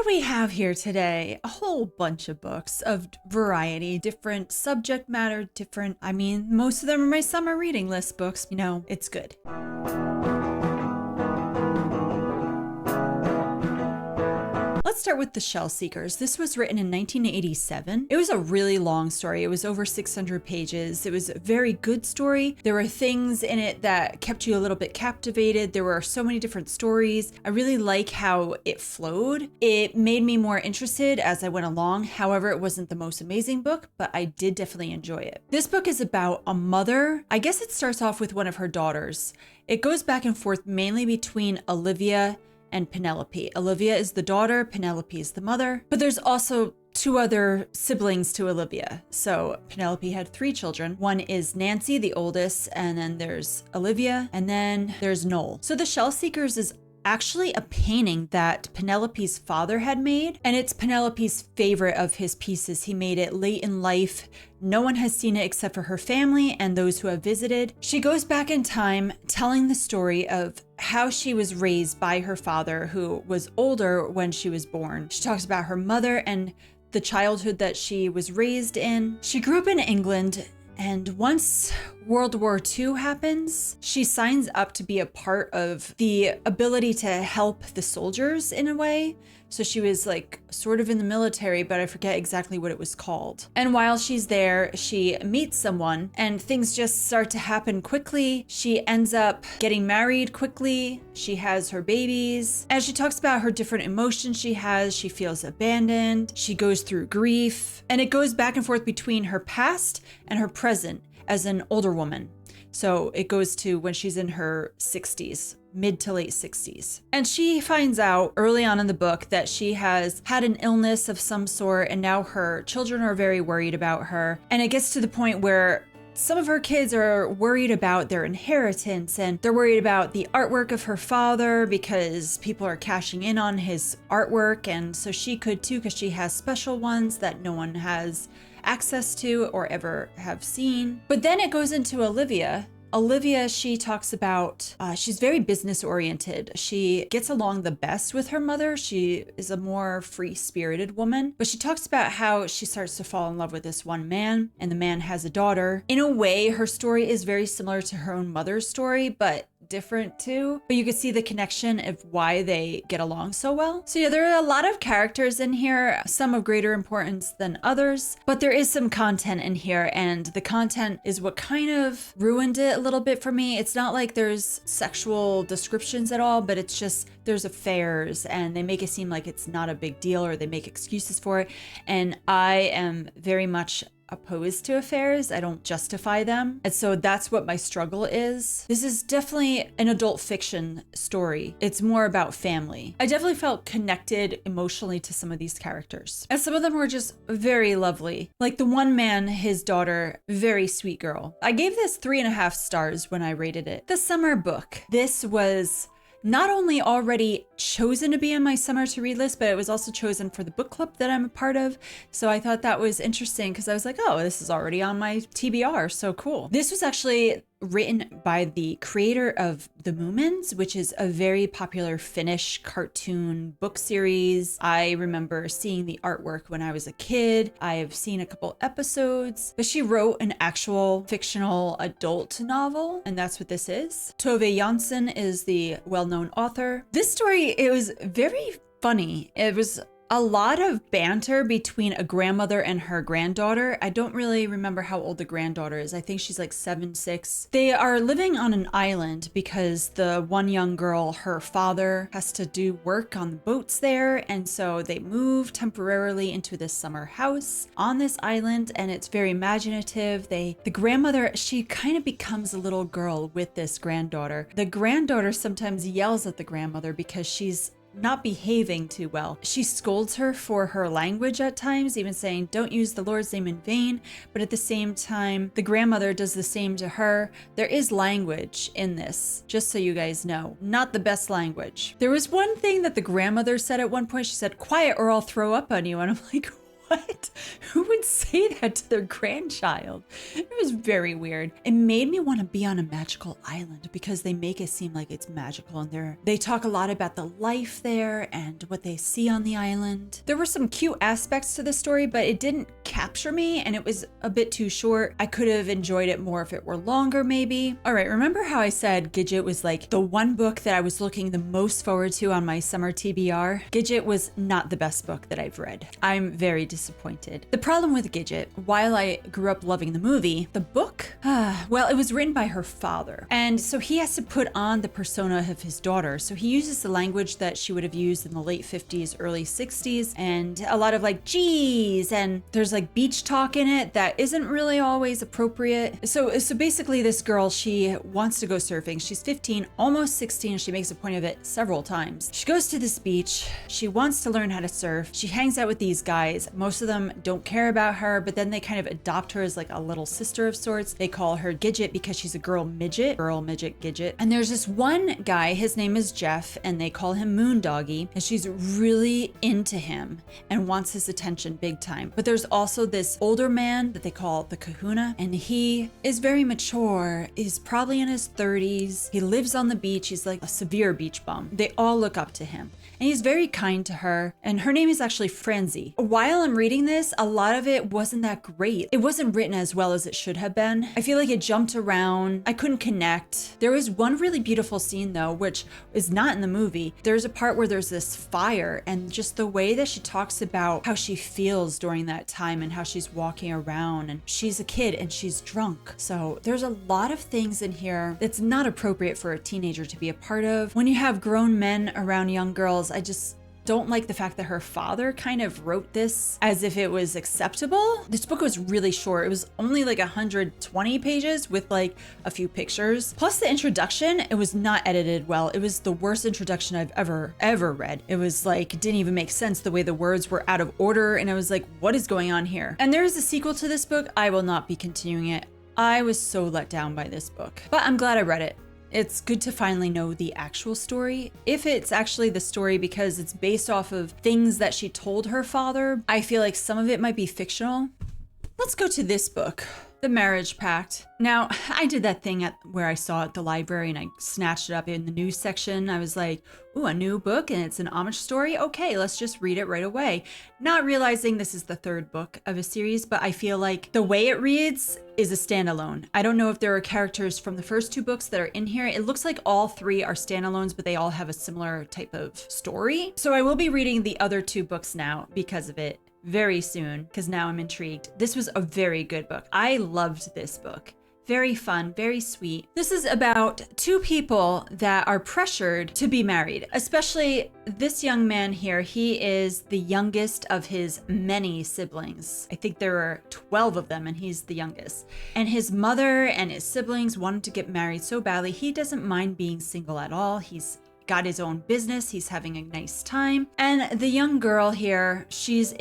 do we have here today? A whole bunch of books of variety, different subject matter, most of them are my summer reading list books. You know, it's good. Let's start with The Shell Seekers. This was written in 1987. It was a really long story. It was over 600 pages. It was a very good story. There were things in it that kept you a little bit captivated. There were so many different stories. I really like how it flowed. It made me more interested as I went along. However, it wasn't the most amazing book, but I did definitely enjoy it. This book is about a mother. I guess it starts off with one of her daughters. It goes back and forth mainly between Olivia and Penelope. Olivia is the daughter, Penelope is the mother, but there's also two other siblings to Olivia. So Penelope had 3 children. One is Nancy, the oldest, and then there's Olivia, and then there's Noel. So The Shell Seekers is actually a painting that Penelope's father had made, and it's Penelope's favorite of his pieces. He made it late in life. No one has seen it except for her family and those who have visited. She goes back in time telling the story of how she was raised by her father, who was older when she was born. She talks about her mother and the childhood that she was raised in. She grew up in England, and once World War II happens, she signs up to be a part of the ability to help the soldiers in a way. So she was like sort of in the military, but I forget exactly what it was called. And while she's there, she meets someone and things just start to happen quickly. She ends up getting married quickly. She has her babies. As she talks about her different emotions she has, she feels abandoned. She goes through grief, and it goes back and forth between her past and her present as an older woman. So it goes to when she's in her 60s, mid to late 60s. And she finds out early on in the book that she has had an illness of some sort, and now her children are very worried about her. And it gets to the point where some of her kids are worried about their inheritance, and they're worried about the artwork of her father because people are cashing in on his artwork. And so she could too, because she has special ones that no one has access to or ever have seen. But then it goes into Olivia. Olivia, she talks about, she's very business oriented. She gets along the best with her mother. She is a more free-spirited woman, but she talks about how she starts to fall in love with this one man, and the man has a daughter. In a way, her story is very similar to her own mother's story, but different too. But you can see the connection of why they get along so well. So yeah, there are a lot of characters in here, some of greater importance than others, but there is some content in here, and the content is what kind of ruined it a little bit for me. It's not like there's sexual descriptions at all, but it's just there's affairs, and they make it seem like it's not a big deal, or they make excuses for it. And I am very much opposed to affairs. I don't justify them. And so that's what my struggle is. This is definitely an adult fiction story. It's more about family. I definitely felt connected emotionally to some of these characters. And some of them were just very lovely. Like the one man, his daughter, very sweet girl. I gave this 3.5 stars when I rated it. The summer book. This was not only already chosen to be on my summer to read list, but it was also chosen for the book club that I'm a part of. So I thought that was interesting because I was like, oh, this is already on my TBR. So cool. This was actually written by the creator of The Moomins, which is a very popular Finnish cartoon book series. I remember seeing the artwork when I was a kid. I have seen a couple episodes, but she wrote an actual fictional adult novel, and that's what this is. Tove Jansson is the well-known author. This story, it was very funny. It was a lot of banter between a grandmother and her granddaughter. I don't really remember how old the granddaughter is. I think she's like 7, 6. They are living on an island because the one young girl, her father has to do work on the boats there. And so they move temporarily into this summer house on this island, and it's very imaginative. The grandmother, she kind of becomes a little girl with this granddaughter. The granddaughter sometimes yells at the grandmother because she's not behaving too well. She scolds her for her language at times, even saying, don't use the Lord's name in vain. But at the same time, the grandmother does the same to her. There is language in this, just so you guys know. Not the best language. There was one thing that the grandmother said at one point. She said, quiet or I'll throw up on you. And I'm like, What? Who would say that to their grandchild? It was very weird. It made me want to be on a magical island because they make it seem like it's magical, and they talk a lot about the life there and what they see on the island. There were some cute aspects to the story, but it didn't capture me, and it was a bit too short. I could have enjoyed it more if it were longer, maybe. All right, remember how I said Gidget was like the one book that I was looking the most forward to on my summer TBR? Gidget was not the best book that I've read. I'm very disappointed. The problem with Gidget, while I grew up loving the movie, the book, well, it was written by her father. And so he has to put on the persona of his daughter. So he uses the language that she would have used in the late 50s, early 60s, and a lot of like, geez, and there's like beach talk in it that isn't really always appropriate. So basically this girl, she wants to go surfing. She's 15, almost 16. She makes a point of it several times. She goes to this beach. She wants to learn how to surf. She hangs out with these guys. Most of them don't care about her, but then they kind of adopt her as like a little sister of sorts. They call her Gidget because she's a girl midget, Gidget. And there's this one guy, his name is Jeff, and they call him Moondoggy, and she's really into him and wants his attention big time. But there's also this older man that they call the Kahuna, and he is very mature. He's probably in his 30s. He lives on the beach. He's like a severe beach bum. They all look up to him. And he's very kind to her. And her name is actually Franzi. While I'm reading this, a lot of it wasn't that great. It wasn't written as well as it should have been. I feel like it jumped around. I couldn't connect. There was one really beautiful scene though, which is not in the movie. There's a part where there's this fire, and just the way that she talks about how she feels during that time and how she's walking around, and she's a kid and she's drunk. So there's a lot of things in here that's not appropriate for a teenager to be a part of. When you have grown men around young girls, I just don't like the fact that her father kind of wrote this as if it was acceptable. This book was really short. It was only like 120 pages with like a few pictures. Plus the introduction, it was not edited well. It was the worst introduction I've ever read. It was like, it didn't even make sense the way the words were out of order. And I was like, what is going on here? And there is a sequel to this book. I will not be continuing it. I was so let down by this book, but I'm glad I read it. It's good to finally know the actual story. If it's actually the story because it's based off of things that she told her father, I feel like some of it might be fictional. Let's go to this book, The Marriage Pact. Now, I did that thing where I saw it at the library and I snatched it up in the news section. I was like, ooh, a new book and it's an Amish story? Okay, let's just read it right away. Not realizing this is the third book of a series, but I feel like the way it reads is a standalone. I don't know if there are characters from the first two books that are in here. It looks like all three are standalones, but they all have a similar type of story. So I will be reading the other two books now because of it very soon, because now I'm intrigued. This was a very good book. I loved this book. Very fun, very sweet. This is about two people that are pressured to be married, especially this young man here. He is the youngest of his many siblings. I think there are 12 of them and he's the youngest. And his mother and his siblings wanted to get married so badly. He doesn't mind being single at all. He's got his own business. He's having a nice time. And the young girl here, she's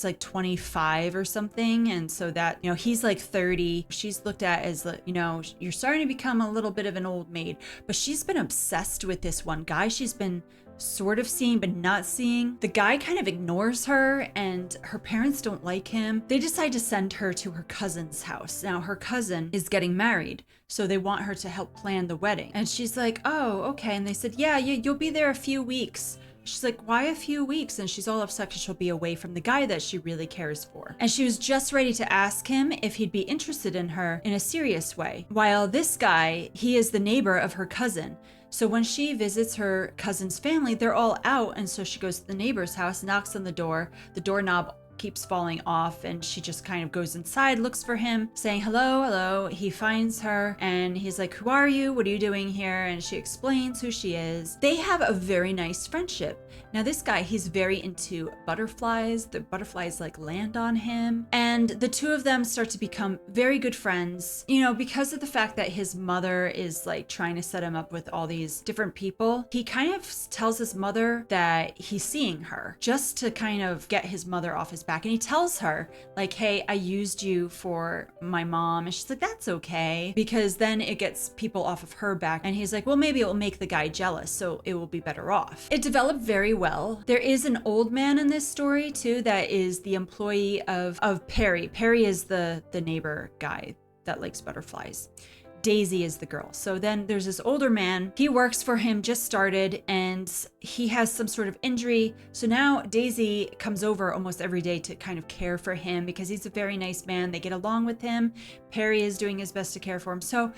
like 25 or something. And so that, he's like 30. She's looked at as, you're starting to become a little bit of an old maid. But she's been obsessed with this one guy she's been sort of seeing but not seeing. The guy kind of ignores her and her parents don't like him. They decide to send her to her cousin's house. Now her cousin is getting married, so they want her to help plan the wedding. And she's like, oh, okay. And they said, yeah, you'll be there a few weeks. She's like, why a few weeks? And she's all upset because she'll be away from the guy that she really cares for. And she was just ready to ask him if he'd be interested in her in a serious way. While this guy, he is the neighbor of her cousin. So when she visits her cousin's family, they're all out. And so she goes to the neighbor's house, knocks on the door. The doorknob keeps falling off and she just kind of goes inside, looks for him, saying hello, hello. He finds her and he's like, who are you? What are you doing here? And she explains who she is. They have a very nice friendship. Now this guy, he's very into butterflies. The butterflies like land on him. And And the two of them start to become very good friends, you know, because of the fact that his mother is like trying to set him up with all these different people. He kind of tells his mother that he's seeing her just to kind of get his mother off his back. And he tells her like, hey, I used you for my mom. And she's like, that's okay, because then it gets people off of her back. And he's like, well, maybe it will make the guy jealous, so it will be better off. It developed very well. There is an old man in this story too that is the employee of Perry. Perry is the neighbor guy that likes butterflies. Daisy is the girl. So then there's this older man. He works for him, just started, and he has some sort of injury. So now Daisy comes over almost every day to kind of care for him because he's a very nice man. They get along with him. Perry is doing his best to care for him. So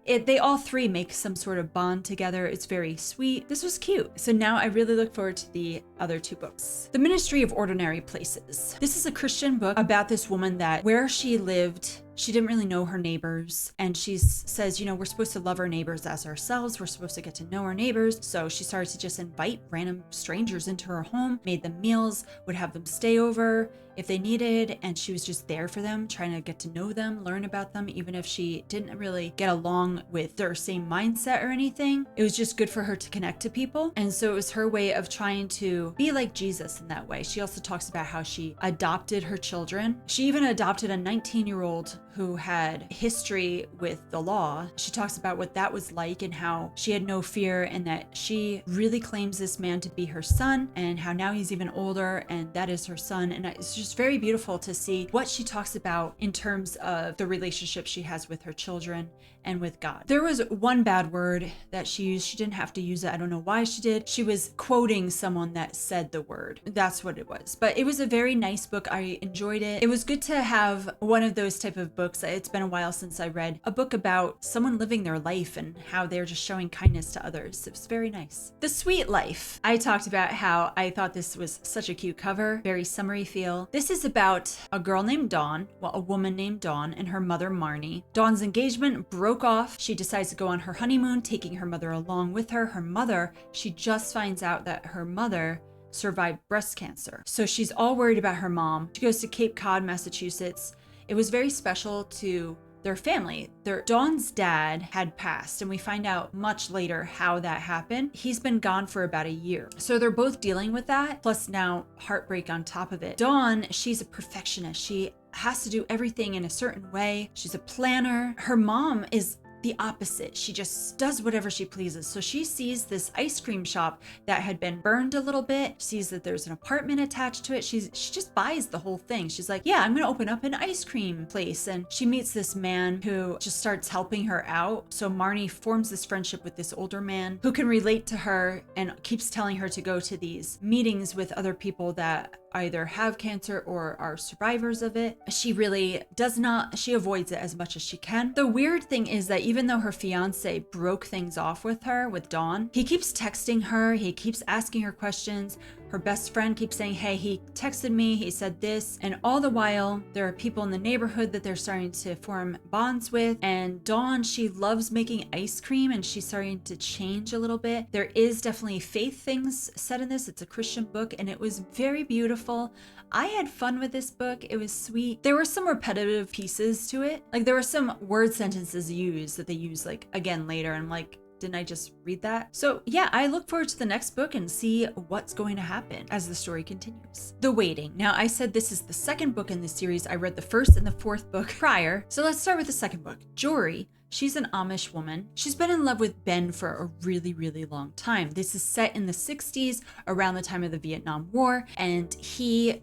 they all three make some sort of bond together. It's very sweet. This was cute. So now I really look forward to the other two books. The Ministry of Ordinary Places. This is a Christian book about this woman that where she lived, she didn't really know her neighbors. And she says, you know, we're supposed to love our neighbors as ourselves. We're supposed to get to know our neighbors. So she started to just invite random strangers into her home, made them meals, would have them stay over if they needed. And she was just there for them, trying to get to know them, learn about them, even if she didn't really get along with their same mindset or anything. It was just good for her to connect to people. And so it was her way of trying to be like Jesus in that way. She also talks about how she adopted her children. She even adopted a 19-year-old who had history with the law. She talks about what that was like and how she had no fear, and that she really claims this man to be her son, and how now he's even older and that is her son. And it's just very beautiful to see what she talks about in terms of the relationship she has with her children and with God. There was one bad word that she used. She didn't have to use it. I don't know why she did. She was quoting someone that said the word. That's what it was. But it was a very nice book. I enjoyed it. It was good to have one of those type of books. It's been a while since I read a book about someone living their life and how they're just showing kindness to others. It was very nice. The Sweet Life. I talked about how I thought this was such a cute cover, very summery feel. This is about a girl named Dawn, well, a woman named Dawn, and her mother Marnie. Dawn's engagement broke off. She decides to go on her honeymoon, taking her mother along with her. Her mother, she just finds out that her mother survived breast cancer. So she's all worried about her mom. She goes to Cape Cod, Massachusetts. It was very special to their family. Dawn's dad had passed, and we find out much later how that happened. He's been gone for about a year. So they're both dealing with that, plus now heartbreak on top of it. Dawn, she's a perfectionist. She has to do everything in a certain way. She's a planner. Her mom is the opposite. She just does whatever she pleases. So she sees this ice cream shop that had been burned a little bit, sees that there's an apartment attached to it. She just buys the whole thing. She's like, yeah, I'm gonna open up an ice cream place. And she meets this man who just starts helping her out. So Marnie forms this friendship with this older man who can relate to her and keeps telling her to go to these meetings with other people that either have cancer or are survivors of it. She really does not, she avoids it as much as she can. The weird thing is that even though her fiance broke things off with her, with Dawn, he keeps texting her, he keeps asking her questions. Her best friend keeps saying, hey, he texted me, he said this. And all the while, there are people in the neighborhood that they're starting to form bonds with. And Dawn, she loves making ice cream, and she's starting to change a little bit. There is definitely faith things said in this. It's a Christian book, and it was very beautiful. I had fun with this book. It was sweet. There were some repetitive pieces to it. Like there were some word sentences used that they use like again later. And I'm like, didn't I just read that? So yeah, I look forward to the next book and see what's going to happen as the story continues. The Waiting. Now I said this is the second book in the series. I read the first and the fourth book prior. So let's start with the second book. Jory. She's an Amish woman. She's been in love with Ben for a really, really long time. This is set in the 60s, around the time of the Vietnam War. And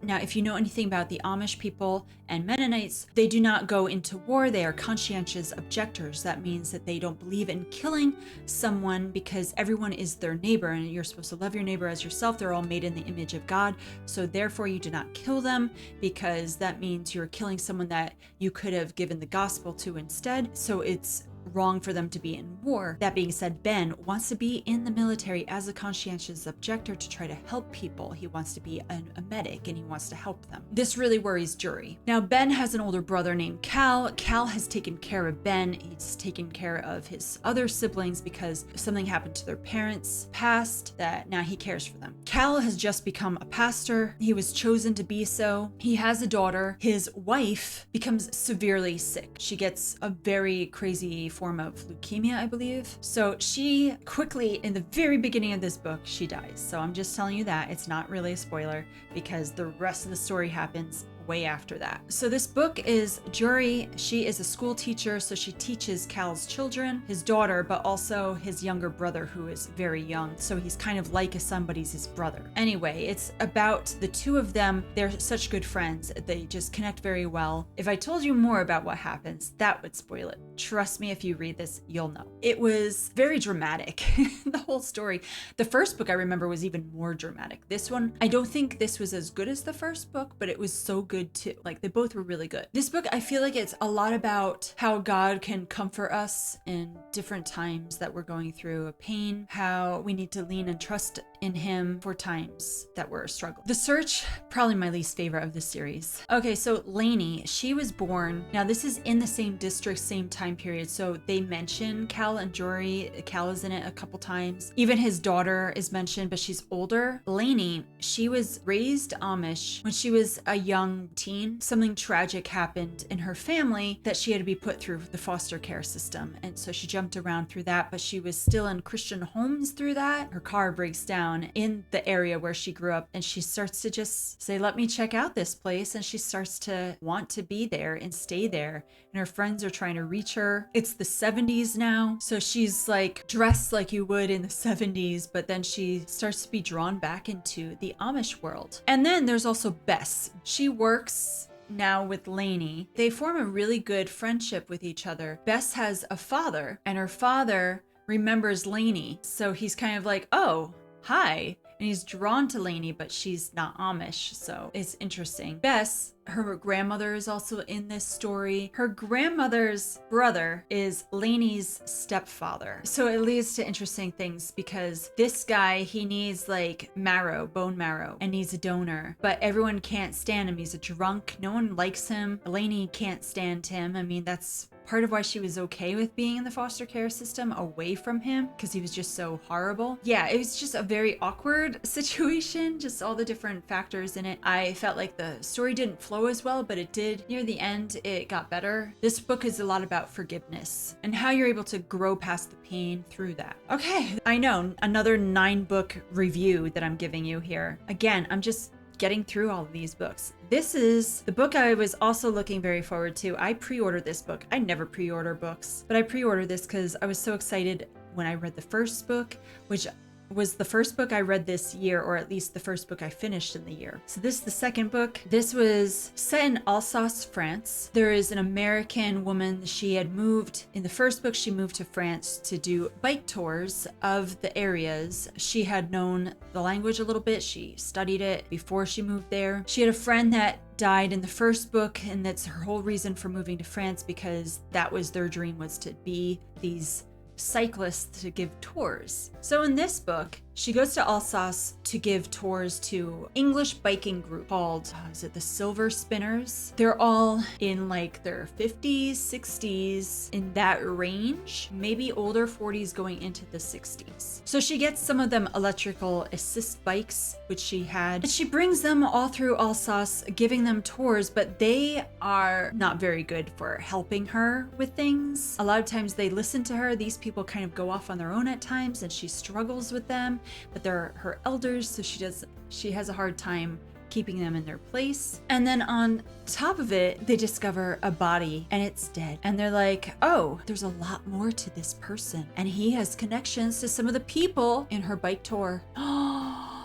now if you know anything about the Amish people and Mennonites, they do not go into war. They are conscientious objectors. That means that they don't believe in killing someone because everyone is their neighbor and you're supposed to love your neighbor as yourself. They're all made in the image of God. So therefore you do not kill them because that means you're killing someone that you could have given the gospel to instead. So it's wrong for them to be in war. That being said, Ben wants to be in the military as a conscientious objector to try to help people. He wants to be a medic and he wants to help them. This really worries Jury. Now, Ben has an older brother named Cal. Cal has taken care of Ben. He's taken care of his other siblings because something happened to their parents past that now he cares for them. Cal has just become a pastor. He was chosen to be so. He has a daughter. His wife becomes severely sick. She gets a very crazy form of leukemia, I believe. So she quickly, in the very beginning of this book, she dies. So I'm just telling you that. It's not really a spoiler because the rest of the story happens way after that. So this book is Jury. She is a school teacher, so she teaches Cal's children, his daughter, but also his younger brother who is very young. So he's kind of like a son, but he's his brother. Anyway, it's about the two of them. They're such good friends. They just connect very well. If I told you more about what happens, that would spoil it. Trust me, if you read this, you'll know. It was very dramatic, the whole story. The first book I remember was even more dramatic. This one, I don't think this was as good as the first book, but it was so good too. Like they both were really good. This book, I feel like it's a lot about how God can comfort us in different times that we're going through a pain, how we need to lean and trust in him for times that we're struggling. The Search, probably my least favorite of the series. Okay, so Lainey, she was born, now this is in the same district, same time period, so they mention Cal and Jury. Cal is in it a couple times. Even his daughter is mentioned, but she's older. Lainey, she was raised Amish when she was a young teen. Something tragic happened in her family that she had to be put through the foster care system, and so she jumped around through that, but she was still in Christian homes through that. Her car breaks down in the area where she grew up, and she starts to just say, let me check out this place, and she starts to want to be there and stay there, and her friends are trying to reach her. It's the 70s now, so she's like dressed like you would in the 70s, but then she starts to be drawn back into the Amish world. And then there's also Bess. She works now with Lainey. They form a really good friendship with each other. Bess has a father, and her father remembers Lainey, so he's kind of like, oh, hi. And he's drawn to Lainey, but she's not Amish, so it's interesting. Bess, her grandmother is also in this story. Her grandmother's brother is Lainey's stepfather. So it leads to interesting things because this guy, he needs like marrow, bone marrow, and needs a donor, but everyone can't stand him. He's a drunk. No one likes him. Lainey can't stand him. I mean, that's part of why she was okay with being in the foster care system away from him, because he was just so horrible. Yeah, it was just a very awkward situation, just all the different factors in it. I felt like the story didn't flow as well, but it did. Near the end, it got better. This book is a lot about forgiveness and how you're able to grow past the pain through that. Okay, I know, another 9-book review that I'm giving you here. Again, I'm just getting through all of these books. This is the book I was also looking very forward to. I pre-ordered this book. I never pre-order books, but I pre-ordered this because I was so excited when I read the first book, which was the first book I read this year, or at least the first book I finished in the year. So this is the second book. This was set in Alsace, France. There is an American woman. She had moved, in the first book, she moved to France to do bike tours of the areas. She had known the language a little bit. She studied it before she moved there. She had a friend that died in the first book, and that's her whole reason for moving to France, because that was their dream, was to be these cyclists to give tours. So in this book, she goes to Alsace to give tours to English biking group called, is it the Silver Spinners? They're all in like their 50s, 60s, in that range, maybe older 40s going into the 60s. So she gets some of them electrical assist bikes, which she had. And she brings them all through Alsace, giving them tours, but they are not very good for helping her with things. A lot of times they listen to her. These people kind of go off on their own at times, and she struggles with them. But they're her elders, so she has a hard time keeping them in their place. And then on top of it, they discover a body and it's dead. And they're like, oh, there's a lot more to this person. And he has connections to some of the people in her bike tour.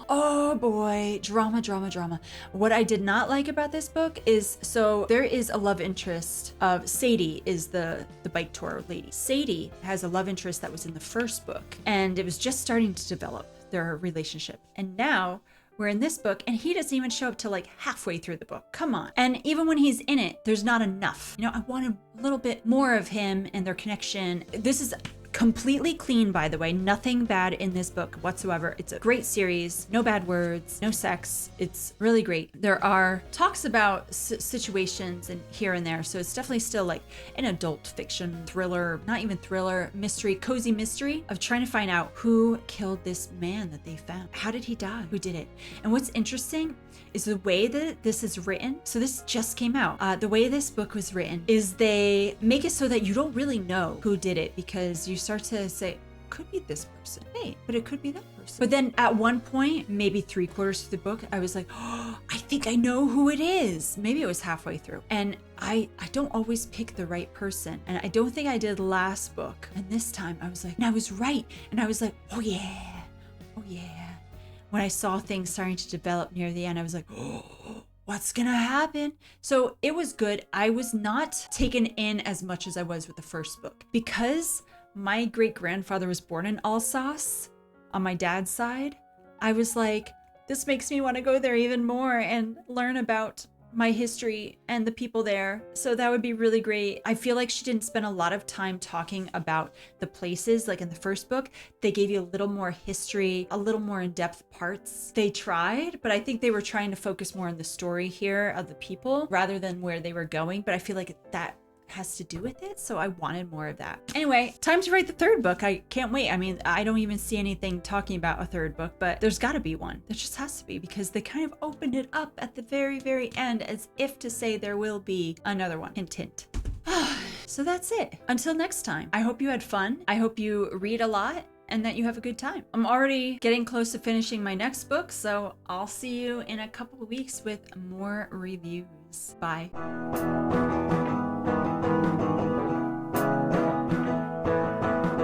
Oh boy, drama, drama, drama. What I did not like about this book is, so there is a love interest of Sadie, is the bike tour lady. Sadie has a love interest that was in the first book, and it was just starting to develop their relationship. And now Where in this book, and he doesn't even show up till like halfway through the book. Come on. And even when he's in it, there's not enough. You know, I wanted a little bit more of him and their connection. This is completely clean, by the way. Nothing bad in this book whatsoever. It's a great series. No bad words, no sex. It's really great. There are talks about situations and here and there. So it's definitely still like an adult fiction thriller, not even thriller, mystery, cozy mystery of trying to find out who killed this man that they found. How did he die? Who did it? And what's interesting is the way that this is written. So this just came out. The way this book was written is they make it so that you don't really know who did it, because you start to say, could be this person. Hey, but it could be that person. But then at one point, maybe 3/4 through the book, I was like, oh, I think I know who it is. Maybe it was halfway through. And I don't always pick the right person. And I don't think I did last book. And this time I was like, and I was right. And I was like, oh yeah. Oh yeah. When I saw things starting to develop near the end, I was like, oh, what's gonna happen? So it was good. I was not taken in as much as I was with the first book, because my great grandfather was born in Alsace on my dad's side. I was like, this makes me want to go there even more and learn about my history and the people there. So that would be really great. I feel like she didn't spend a lot of time talking about the places. Like in the first book, they gave you a little more history, a little more in-depth parts. They tried, but I think they were trying to focus more on the story here of the people rather than where they were going. But I feel like that has to do with it, so I wanted more of that. Anyway, time to write the third book. I can't wait. I mean, I don't even see anything talking about a third book, but there's got to be one. There just has to be, because they kind of opened it up at the very, very end as if to say there will be another one. Hint, hint. So that's it. Until next time, I hope you had fun. I hope you read a lot and that you have a good time. I'm already getting close to finishing my next book, so I'll see you in a couple of weeks with more reviews. Bye.